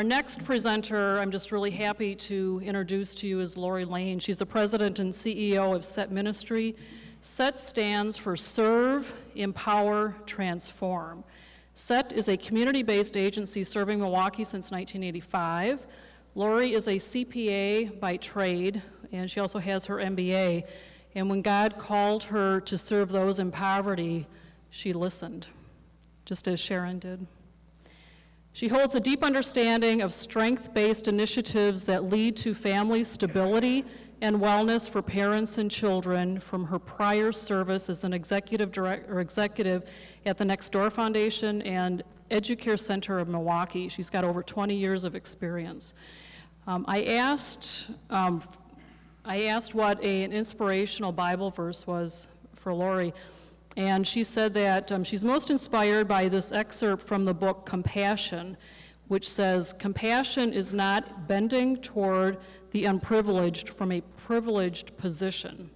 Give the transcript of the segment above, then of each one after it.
Our next presenter, I'm just really happy to introduce to you, is Laurie Laehn. She's the president and CEO of SET Ministry. SET stands for Serve, Empower, Transform. SET is a community-based agency serving Milwaukee since 1985. Laurie is a CPA by trade, and she also has her MBA. And when God called her to serve those in poverty, she listened, just as Sharon did. She holds a deep understanding of strength-based initiatives that lead to family stability and wellness for parents and children from her prior service as an executive at the Next Door Foundation and Educare Center of Milwaukee. She's got over 20 years of experience. I asked what an inspirational Bible verse was for Laurie, and she said that she's most inspired by this excerpt from the book Compassion, which says, "Compassion is not bending toward the unprivileged from a privileged position.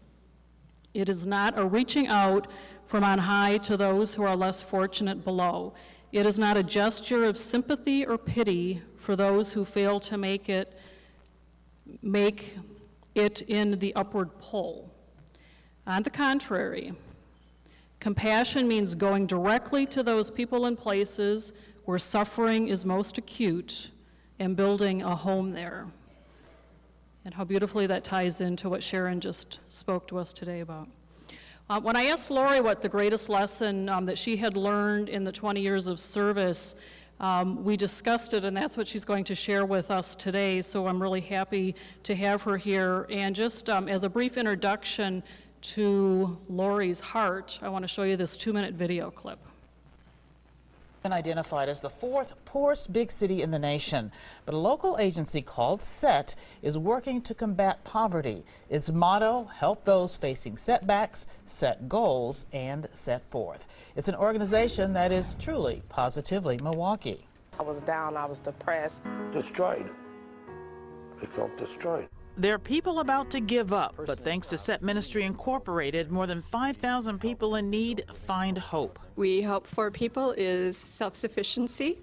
It is not a reaching out from on high to those who are less fortunate below. It is not a gesture of sympathy or pity for those who fail to make it in the upward pull. On the contrary, compassion means going directly to those people and places where suffering is most acute and building a home there." And how beautifully that ties into what Sharon just spoke to us today about. When I asked Laurie what the greatest lesson that she had learned in the 20 years of service, we discussed it, and that's what she's going to share with us today, so I'm really happy to have her here. And just as a brief introduction to Laurie's heart, I want to show you this 2-minute video clip. Been identified as the 4th poorest big city in the nation, but a local agency called SET is working to combat poverty. Its motto, help those facing setbacks, set goals, and set forth. It's an organization that is truly positively Milwaukee. I was down, I was depressed. Destroyed. I felt destroyed. There are people about to give up, but thanks to SET Ministry Incorporated, more than 5,000 people in need find hope. We hope for people is self-sufficiency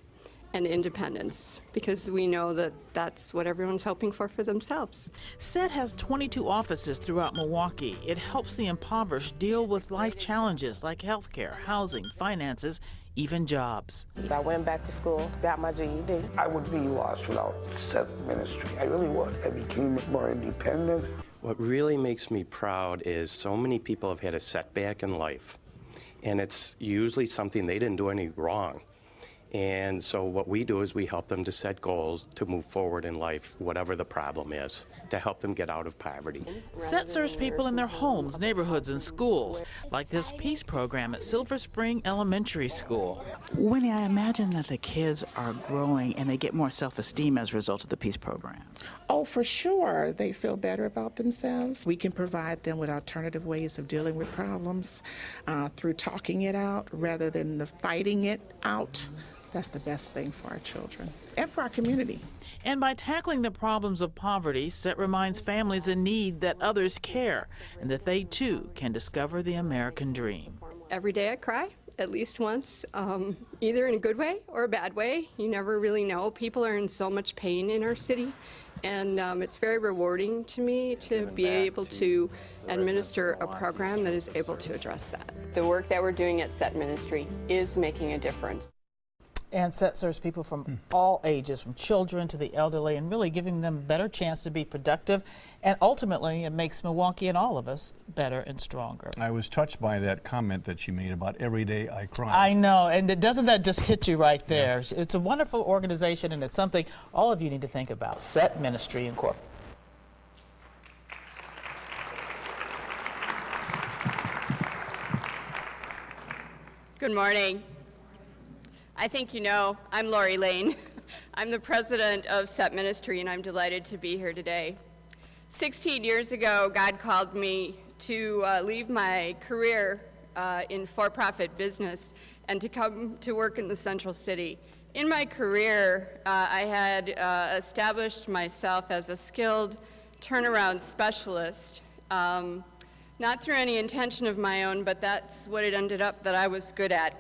and independence, because we know that that's what everyone's hoping for themselves. SET has 22 offices throughout Milwaukee. It helps the impoverished deal with life challenges like health care, housing, finances, even jobs. I went back to school, got my GED. I would be lost without SET Ministry. I really would. I became more independent. What really makes me proud is so many people have had a setback in life, and it's usually something they didn't do any wrong. And so what we do is we help them to set goals to move forward in life, whatever the problem is, to help them get out of poverty. SET serves people in their homes, neighborhoods, and schools, like this peace program at Silver Spring Elementary School. Winnie, I imagine that the kids are growing and they get more self-esteem as a result of the peace program. Oh, for sure. They feel better about themselves. We can provide them with alternative ways of dealing with problems through talking it out rather than fighting it out. That's the best thing for our children and for our community. And by tackling the problems of poverty, SET reminds families in need that others care and that they too can discover the American dream. Every day I cry, at least once, either in a good way or a bad way. You never really know. People are in so much pain in our city, and it's very rewarding to me to be able to administer a program that is able to address that. The work that we're doing at SET Ministry is making a difference. And SET serves people from all ages, from children to the elderly, and really giving them a better chance to be productive. And ultimately, it makes Milwaukee and all of us better and stronger. I was touched by that comment that she made about every day I cry. I know, and doesn't that just hit you right there? Yeah. It's a wonderful organization, and it's something all of you need to think about. SET Ministry Incorporated. Good morning. I think you know, I'm Laurie Laehn. I'm the president of SET Ministry, and I'm delighted to be here today. 16 years ago, God called me to leave my career in for-profit business and to come to work in the Central City. In my career, I had established myself as a skilled turnaround specialist, not through any intention of my own, but that's what it ended up that I was good at.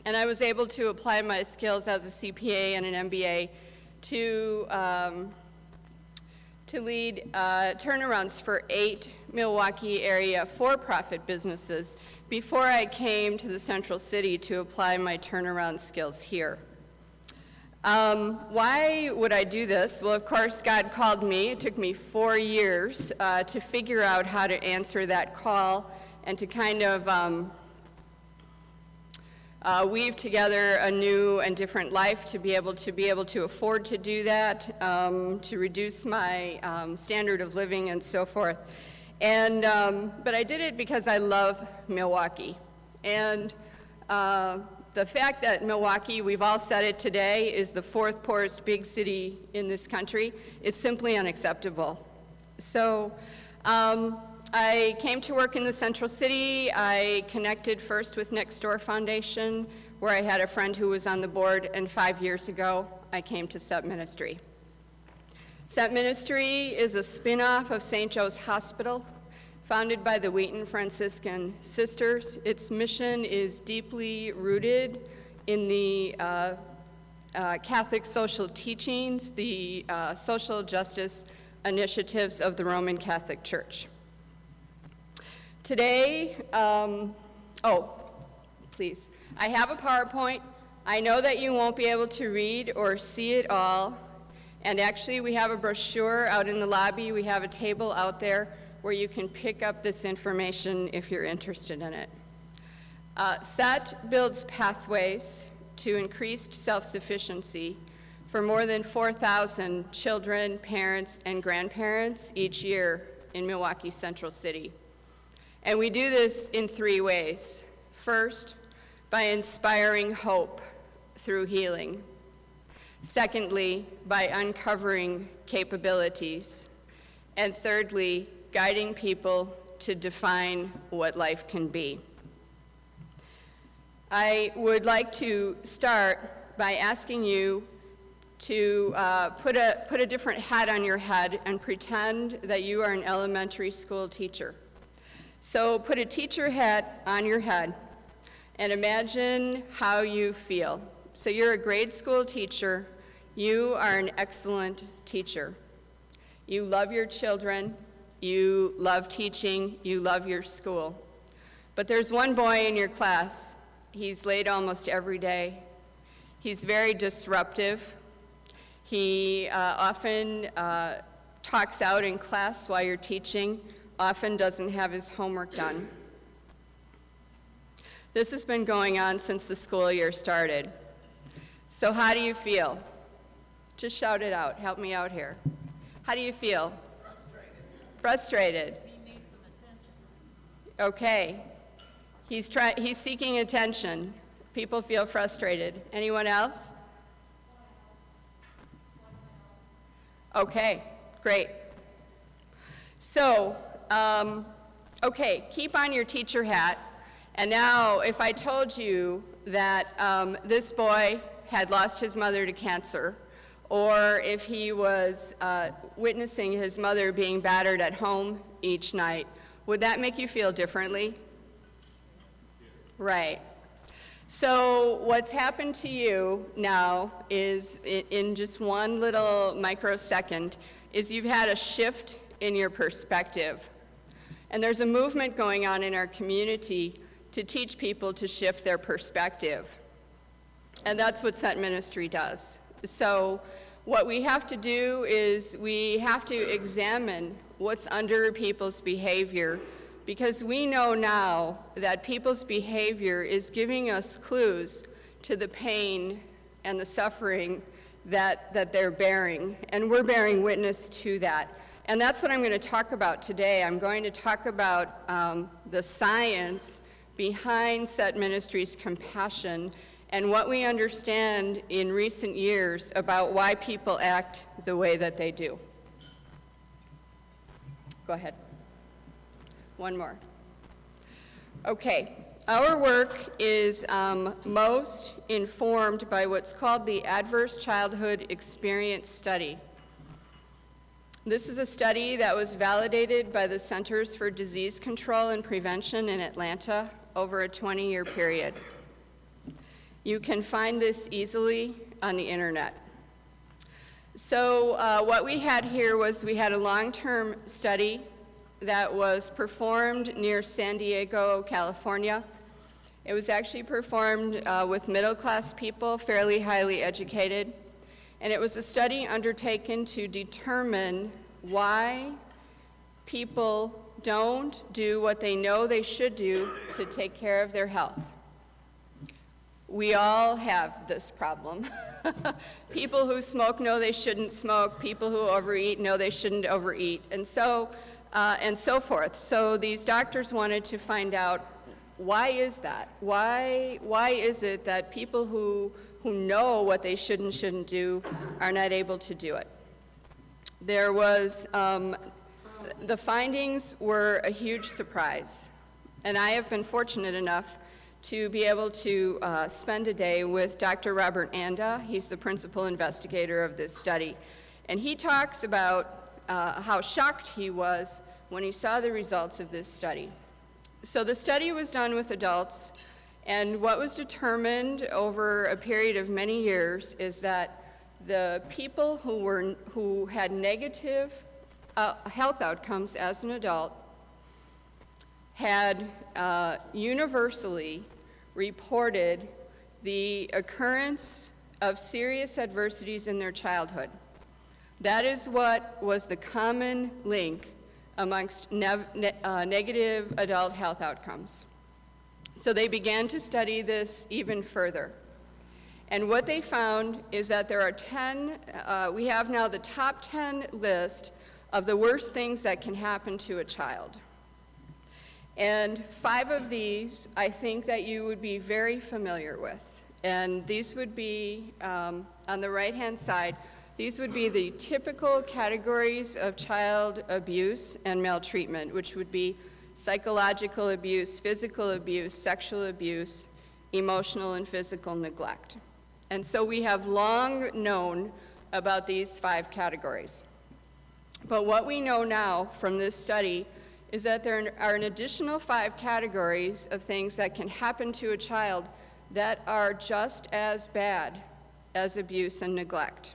And I was able to apply my skills as a CPA and an MBA to lead turnarounds for 8 Milwaukee area for-profit businesses before I came to the Central City to apply my turnaround skills here. Why would I do this? Well, of course, God called me. It took me 4 years to figure out how to answer that call and to kind of weave together a new and different life to be able to afford to do that, to reduce my standard of living and so forth. And but I did it because I love Milwaukee. And the fact that Milwaukee, we've all said it today, is the 4th poorest big city in this country is simply unacceptable. So I came to work in the Central City. I connected first with Next Door Foundation, where I had a friend who was on the board, and 5 years ago, I came to SET Ministry. SET Ministry is a spin-off of St. Joe's Hospital, founded by the Wheaton Franciscan Sisters. Its mission is deeply rooted in the Catholic social teachings, the social justice initiatives of the Roman Catholic Church. Today, please, I have a PowerPoint. I know that you won't be able to read or see it all, and actually we have a brochure out in the lobby. We have a table out there where you can pick up this information if you're interested in it. SET builds pathways to increased self-sufficiency for more than 4,000 children, parents, and grandparents each year in Milwaukee Central City. And we do this in 3 ways. First, by inspiring hope through healing. Secondly, by uncovering capabilities. And thirdly, guiding people to define what life can be. I would like to start by asking you to put a different hat on your head and pretend that you are an elementary school teacher. So put a teacher hat on your head and imagine how you feel. So you're a grade school teacher. You are an excellent teacher. You love your children. You love teaching. You love your school. But there's one boy in your class. He's late almost every day. He's very disruptive. He often talks out in class while you're teaching, often doesn't have his homework done. This has been going on since the school year started. So how do you feel? Just shout it out. Help me out here. How do you feel? Frustrated. He needs some attention. Okay. He's seeking attention. People feel frustrated. Anyone else? Okay, great. So, okay, keep on your teacher hat. And now, if I told you that this boy had lost his mother to cancer, or if he was witnessing his mother being battered at home each night, would that make you feel differently? Right. So what's happened to you now is, in just one little microsecond, is you've had a shift in your perspective. And there's a movement going on in our community to teach people to shift their perspective. And that's what SET Ministry does. So what we have to do is we have to examine what's under people's behavior, because we know now that people's behavior is giving us clues to the pain and the suffering that they're bearing, and we're bearing witness to that. And that's what I'm going to talk about today. I'm going to talk about the science behind SET Ministry's compassion and what we understand in recent years about why people act the way that they do. Go ahead. One more. Okay, our work is most informed by what's called the Adverse Childhood Experience Study. This is a study that was validated by the Centers for Disease Control and Prevention in Atlanta over a 20-year period. You can find this easily on the internet. So what we had here was we had a long-term study that was performed near San Diego, California. It was actually performed with middle-class people, fairly highly educated, and it was a study undertaken to determine why people don't do what they know they should do to take care of their health. We all have this problem. People who smoke know they shouldn't smoke. People who overeat know they shouldn't overeat, and so forth. So these doctors wanted to find out, why is that? Why is it that people who know what they should and shouldn't do are not able to do it? There was, the findings were a huge surprise, and I have been fortunate enough to be able to spend a day with Dr. Robert Anda. He's the principal investigator of this study, and he talks about how shocked he was when he saw the results of this study. So the study was done with adults, and what was determined over a period of many years is that the people who had negative health outcomes as an adult had universally reported the occurrence of serious adversities in their childhood. That is what was the common link amongst negative adult health outcomes. So they began to study this even further. And what they found is that there are 10, we have now the top 10 list of the worst things that can happen to a child. And 5 of these I think that you would be very familiar with. And these would be, on the right-hand side, these would be the typical categories of child abuse and maltreatment, which would be psychological abuse, physical abuse, sexual abuse, emotional and physical neglect. And so we have long known about these 5 categories. But what we know now from this study is that there are an additional 5 categories of things that can happen to a child that are just as bad as abuse and neglect.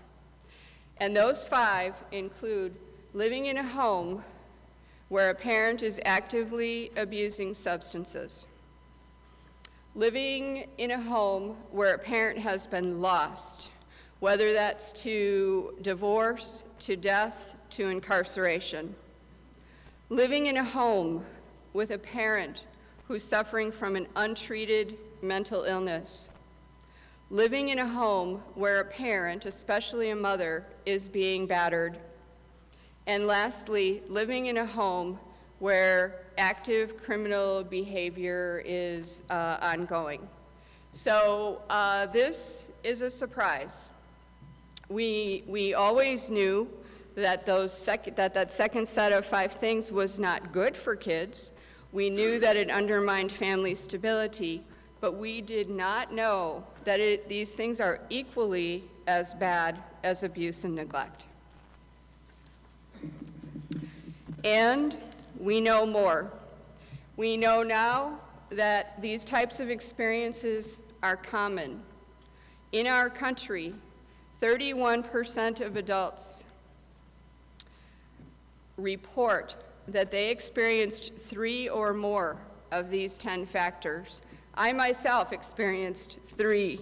And those 5 include living in a home where a parent is actively abusing substances, living in a home where a parent has been lost, whether that's to divorce, to death, to incarceration, living in a home with a parent who's suffering from an untreated mental illness, living in a home where a parent, especially a mother, is being battered, and lastly, living in a home where active criminal behavior is ongoing. So this is a surprise. We always knew that that second set of 5 things was not good for kids. We knew that it undermined family stability, but we did not know that these things are equally as bad as abuse and neglect. And we know more. We know now that these types of experiences are common. In our country, 31% of adults report that they experienced 3 or more of these 10 factors. I myself experienced 3.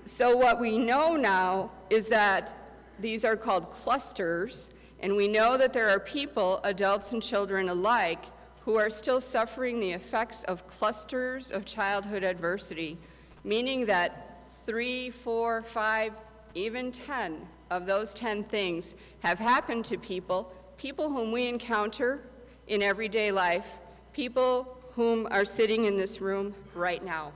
So what we know now is that these are called clusters, and we know that there are people, adults and children alike, who are still suffering the effects of clusters of childhood adversity, meaning that 3, 4, 5, even 10 of those 10 things have happened to people whom we encounter in everyday life, people whom are sitting in this room right now.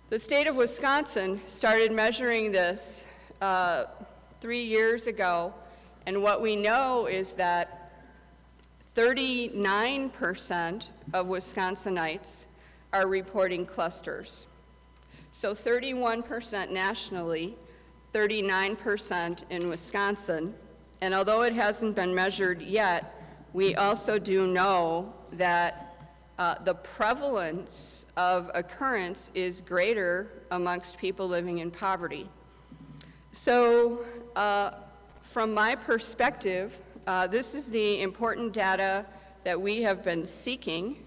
The state of Wisconsin started measuring this 3 years ago, and what we know is that 39% of Wisconsinites are reporting clusters. So 31% nationally, 39% in Wisconsin, and although it hasn't been measured yet, we also do know that the prevalence of occurrence is greater amongst people living in poverty. So from my perspective, this is the important data that we have been seeking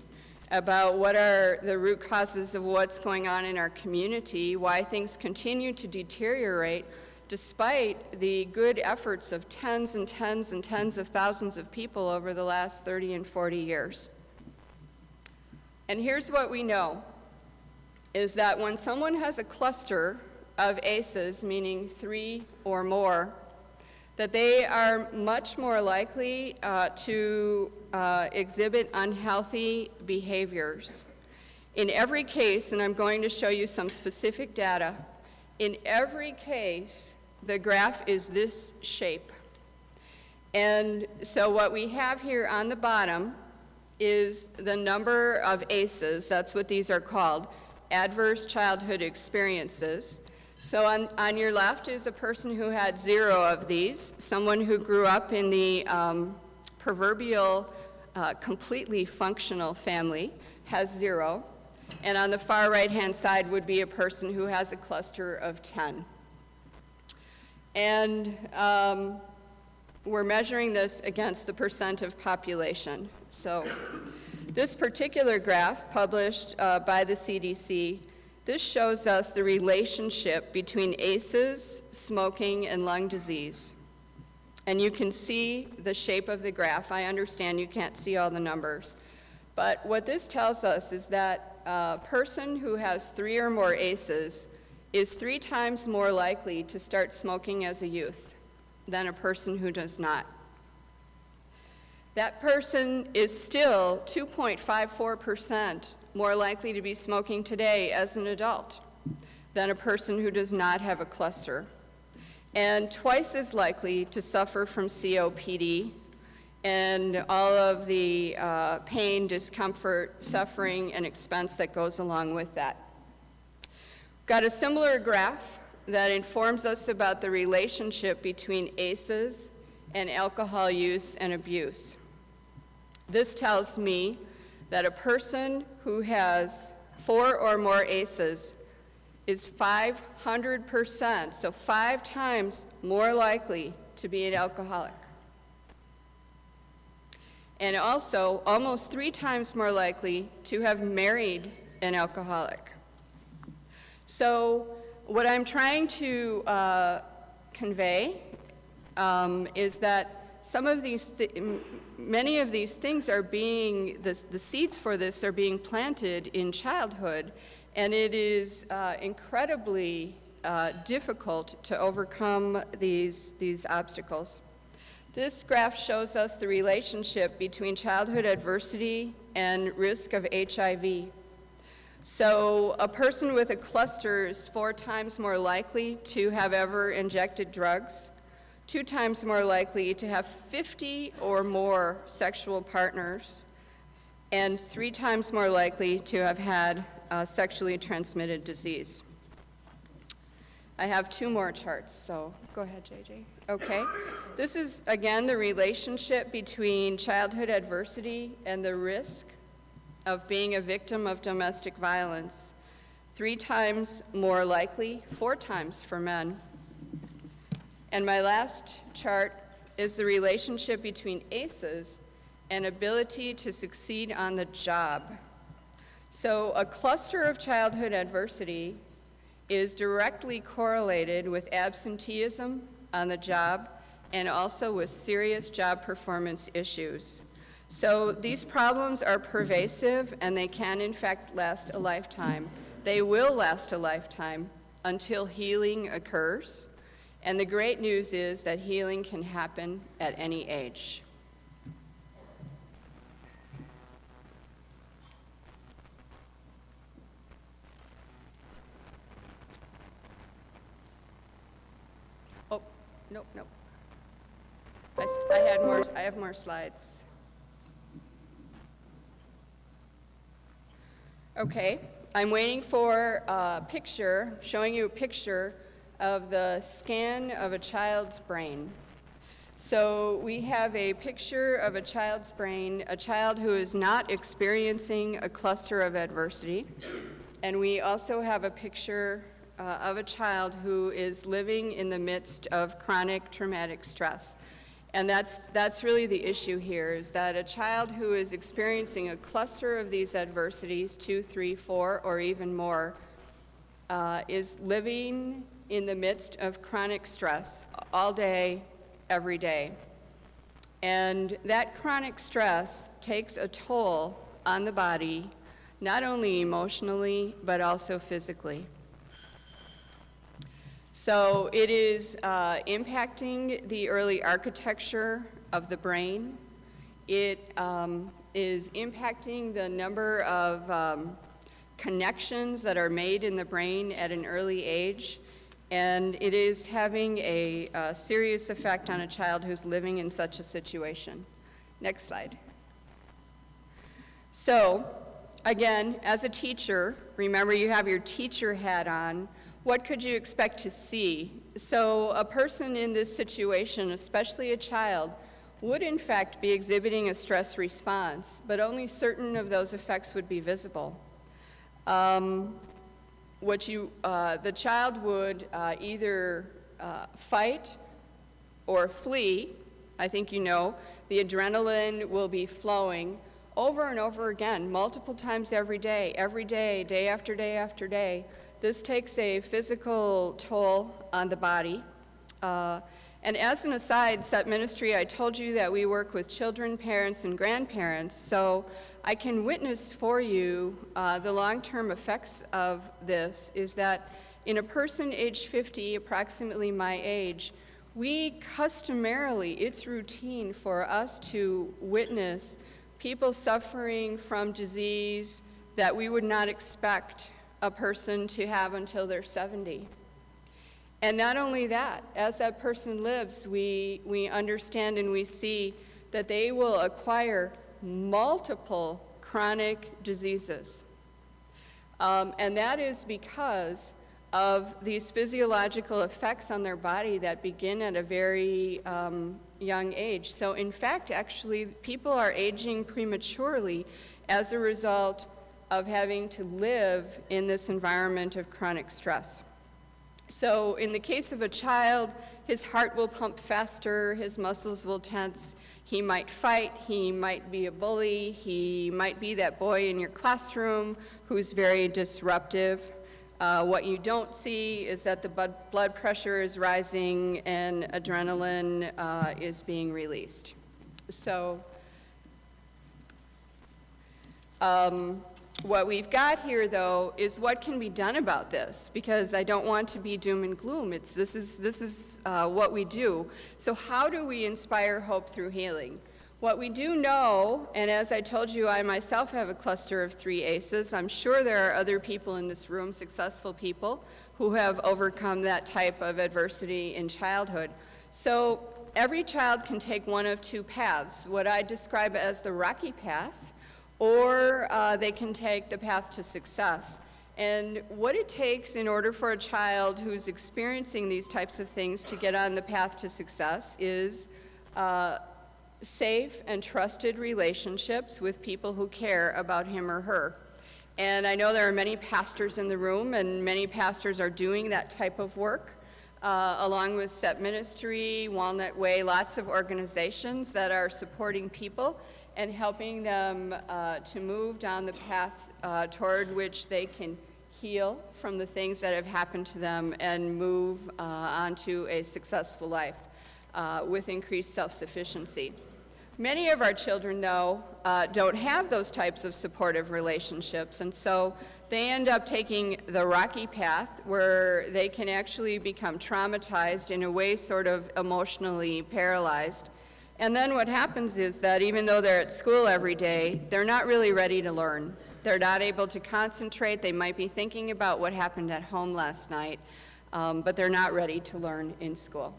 about what are the root causes of what's going on in our community, why things continue to deteriorate despite the good efforts of tens and tens and tens of thousands of people over the last 30 and 40 years. And here's what we know, is that when someone has a cluster of ACEs, meaning 3 or more, that they are much more likely to exhibit unhealthy behaviors. In every case, and I'm going to show you some specific data, in every case, the graph is this shape. And so what we have here on the bottom is the number of ACEs, that's what these are called, adverse childhood experiences. So on your left is a person who had 0 of these, someone who grew up in the proverbial completely functional family has 0. And on the far right-hand side would be a person who has a cluster of 10. And we're measuring this against the percent of population. So this particular graph, published by the CDC, this shows us the relationship between ACEs, smoking, and lung disease. And you can see the shape of the graph. I understand you can't see all the numbers. But what this tells us is that a person who has 3 or more ACEs is 3 times more likely to start smoking as a youth than a person who does not. That person is still 2.54% more likely to be smoking today as an adult than a person who does not have a cluster, and twice as likely to suffer from COPD and all of the pain, discomfort, suffering, and expense that goes along with that. Got a similar graph that informs us about the relationship between ACEs and alcohol use and abuse. This tells me that a person who has 4 or more ACEs is 500%, so 5 times more likely to be an alcoholic. And also almost 3 times more likely to have married an alcoholic. So what I'm trying to convey is that some of these, many of these things are being, the seeds for this are being planted in childhood, and it is incredibly difficult to overcome these obstacles. This graph shows us the relationship between childhood adversity and risk of HIV. So a person with a cluster is 4 times more likely to have ever injected drugs, 2 times more likely to have 50 or more sexual partners, and 3 times more likely to have had sexually transmitted disease. I have 2 more charts, so go ahead, JJ. Okay. This is, again, the relationship between childhood adversity and the risk of being a victim of domestic violence. 3 times more likely, 4 times for men. And my last chart is the relationship between ACEs and ability to succeed on the job. So a cluster of childhood adversity is directly correlated with absenteeism on the job and also with serious job performance issues. So these problems are pervasive, and they can in fact last a lifetime. They will last a lifetime until healing occurs. And the great news is that healing can happen at any age. Oh, no. I have more slides. Okay, I'm waiting for a picture, showing you a picture of the scan of a child's brain. So we have a picture of a child's brain, a child who is not experiencing a cluster of adversity. And we also have a picture of a child who is living in the midst of chronic traumatic stress. And that's really the issue here, is that a child who is experiencing a cluster of these adversities, 2, 3, 4, or even more, is living in the midst of chronic stress all day, every day. And that chronic stress takes a toll on the body, not only emotionally, but also physically. So it is impacting the early architecture of the brain. It is impacting the number of connections that are made in the brain at an early age. And it is having a serious effect on a child who's living in such a situation. Next slide. So, again, as a teacher, remember you have your teacher hat on. What could you expect to see? So a person in this situation, especially a child, would in fact be exhibiting a stress response, but only certain of those effects would be visible. The child would either fight or flee. I think you know, the adrenaline will be flowing over and over again, multiple times every day, day after day after day. This takes a physical toll on the body. And as an aside, SET Ministry, I told you that we work with children, parents, and grandparents, so I can witness for you the long-term effects of this is that in a person age 50, approximately my age, we customarily, it's routine for us to witness people suffering from disease that we would not expect a person to have until they're 70. And not only that, as that person lives, we understand and we see that they will acquire multiple chronic diseases. And that is because of these physiological effects on their body that begin at a very young age. So in fact, actually, people are aging prematurely as a result of having to live in this environment of chronic stress. So in the case of a child, his heart will pump faster, his muscles will tense, he might fight, he might be a bully, he might be that boy in your classroom who's very disruptive. What you don't see is that the blood pressure is rising and adrenaline is being released. So what we've got here, though, is what can be done about this, because I don't want to be doom and gloom. This is what we do. So how do we inspire hope through healing? What we do know, and as I told you, I myself have a cluster of 3 ACEs. I'm sure there are other people in this room, successful people, who have overcome that type of adversity in childhood. So every child can take one of 2 paths, what I describe as the rocky path, or they can take the path to success. And what it takes in order for a child who's experiencing these types of things to get on the path to success is safe and trusted relationships with people who care about him or her. And I know there are many pastors in the room, and many pastors are doing that type of work, along with SET Ministry, Walnut Way, lots of organizations that are supporting people and helping them to move down the path toward which they can heal from the things that have happened to them and move onto a successful life with increased self-sufficiency. Many of our children, though, don't have those types of supportive relationships, and so they end up taking the rocky path where they can actually become traumatized, in a way sort of emotionally paralyzed. And then what happens is that even though they're at school every day, they're not really ready to learn. They're not able to concentrate. They might be thinking about what happened at home last night, but they're not ready to learn in school.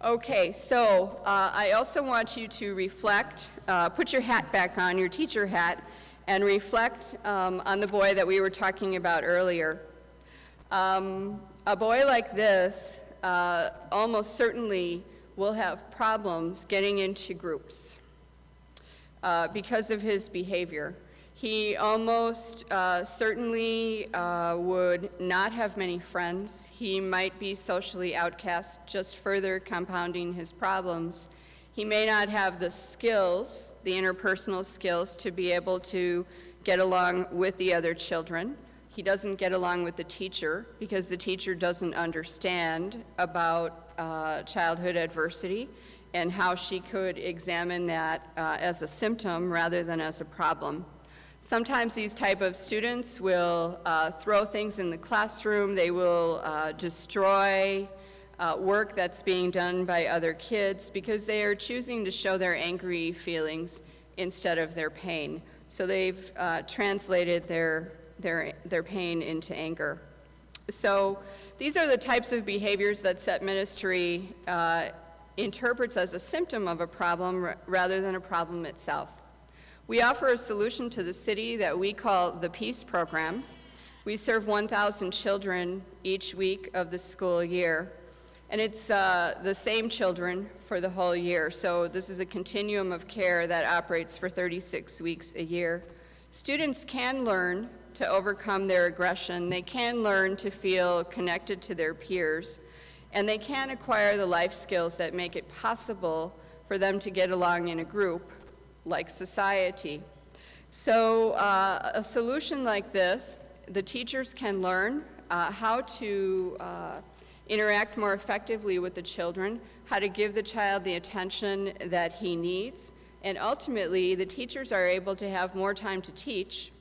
Okay, so I also want you to reflect, put your hat back on, your teacher hat, and reflect on the boy that we were talking about earlier. A boy like this almost certainly will have problems getting into groups because of his behavior. He almost certainly would not have many friends. He might be socially outcast, just further compounding his problems. He may not have the skills, the interpersonal skills, to be able to get along with the other children. He doesn't get along with the teacher because the teacher doesn't understand about childhood adversity and how she could examine that as a symptom rather than as a problem. Sometimes these type of students will throw things in the classroom. They will destroy work that's being done by other kids because they are choosing to show their angry feelings instead of their pain. So they've translated their pain into anger. So these are the types of behaviors that SET Ministry interprets as a symptom of a problem rather than a problem itself. We offer a solution to the city that we call the Peace Program. We serve 1,000 children each week of the school year, and it's the same children for the whole year. So this is a continuum of care that operates for 36 weeks a year. Students can learn to overcome their aggression. They can learn to feel connected to their peers, and they can acquire the life skills that make it possible for them to get along in a group like society. So a solution like this, the teachers can learn how to interact more effectively with the children, how to give the child the attention that he needs, and ultimately the teachers are able to have more time to teach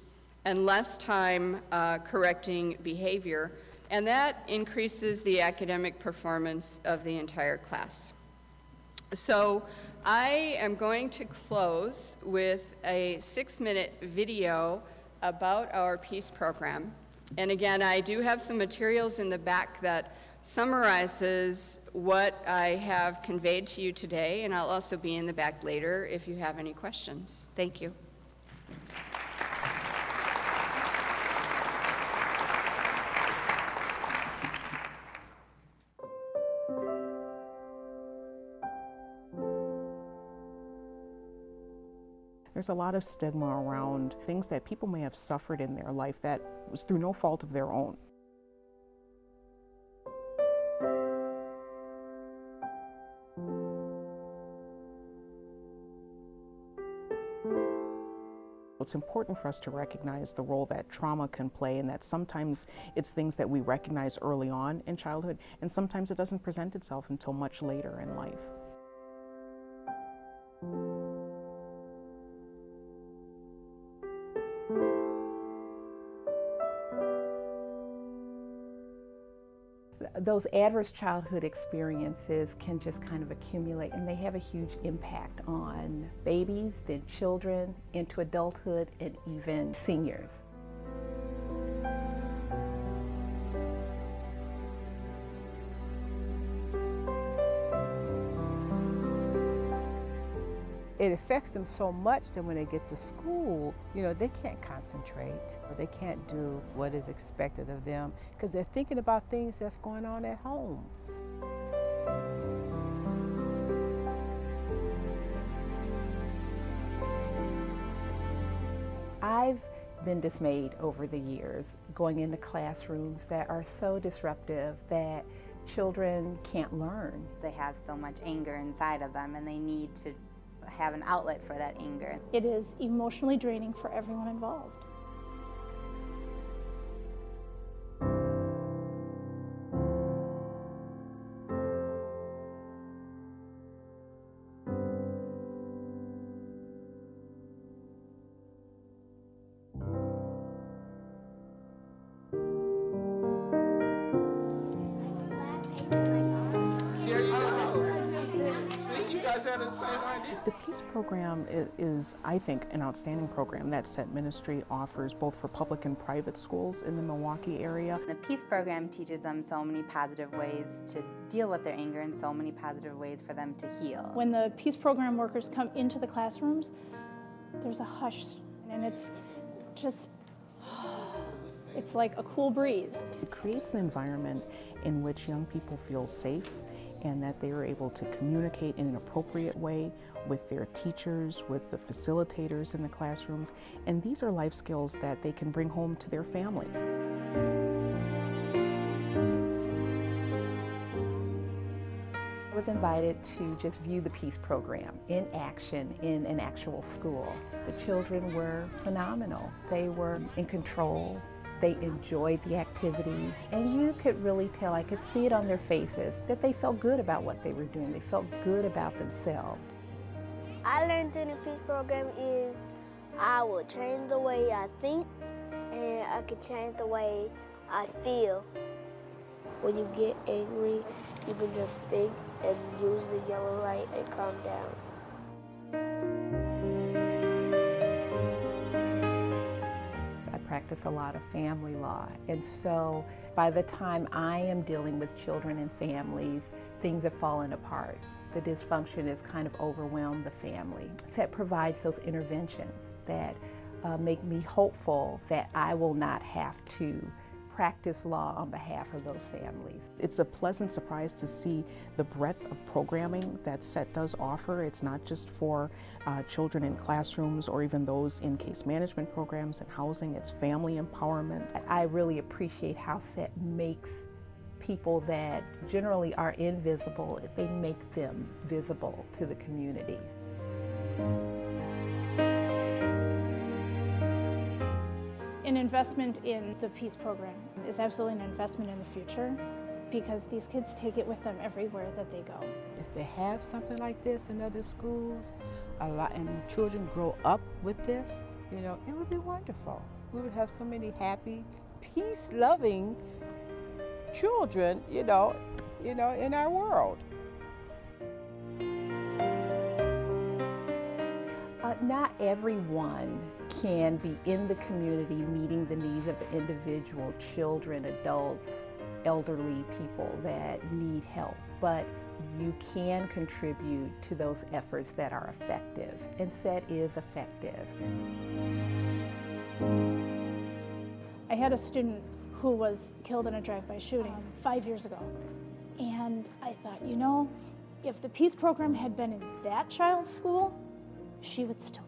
and less time correcting behavior, and that increases the academic performance of the entire class. So I am going to close with a 6-minute video about our Peace Program. And again, I do have some materials in the back that summarizes what I have conveyed to you today, and I'll also be in the back later if you have any questions. Thank you. There's a lot of stigma around things that people may have suffered in their life that was through no fault of their own. It's important for us to recognize the role that trauma can play, and that sometimes it's things that we recognize early on in childhood, and sometimes it doesn't present itself until much later in life. Those adverse childhood experiences can just kind of accumulate, and they have a huge impact on babies, then children, into adulthood, and even seniors. It affects them so much that when they get to school, they can't concentrate, or they can't do what is expected of them because they're thinking about things that's going on at home. I've been dismayed over the years going into classrooms that are so disruptive that children can't learn. They have so much anger inside of them, and they need to have an outlet for that anger. It is emotionally draining for everyone involved. The Peace Program is, I think, an outstanding program that SET Ministry offers both for public and private schools in the Milwaukee area. The Peace Program teaches them so many positive ways to deal with their anger and so many positive ways for them to heal. When the Peace Program workers come into the classrooms, there's a hush, and it's just, it's like a cool breeze. It creates an environment in which young people feel safe and that they are able to communicate in an appropriate way with their teachers, with the facilitators in the classrooms. And these are life skills that they can bring home to their families. I was invited to just view the Peace Program in action in an actual school. The children were phenomenal. They were in control. They enjoyed the activities, and you could really tell, I could see it on their faces, that they felt good about what they were doing. They felt good about themselves. I learned in the Peace Program is I will change the way I think, and I can change the way I feel. When you get angry, you can just think and use the yellow light and calm down. I practice a lot of family law, and so by the time I am dealing with children and families, things have fallen apart. The dysfunction has kind of overwhelmed the family. SET provides those interventions that make me hopeful that I will not have to practice law on behalf of those families. It's a pleasant surprise to see the breadth of programming that SET does offer. It's not just for children in classrooms or even those in case management programs and housing. It's family empowerment. I really appreciate how SET makes people that generally are invisible, they make them visible to the community. An investment in the Peace Program is absolutely an investment in the future because these kids take it with them everywhere that they go. If they have something like this in other schools, and children grow up with this, it would be wonderful. We would have so many happy, peace-loving children, in our world. Not everyone can be in the community meeting the needs of the individual children, adults, elderly people that need help, but you can contribute to those efforts that are effective, and SET is effective. I had a student who was killed in a drive-by shooting 5 years ago, and I thought, if the Peace Program had been in that child's school, she would still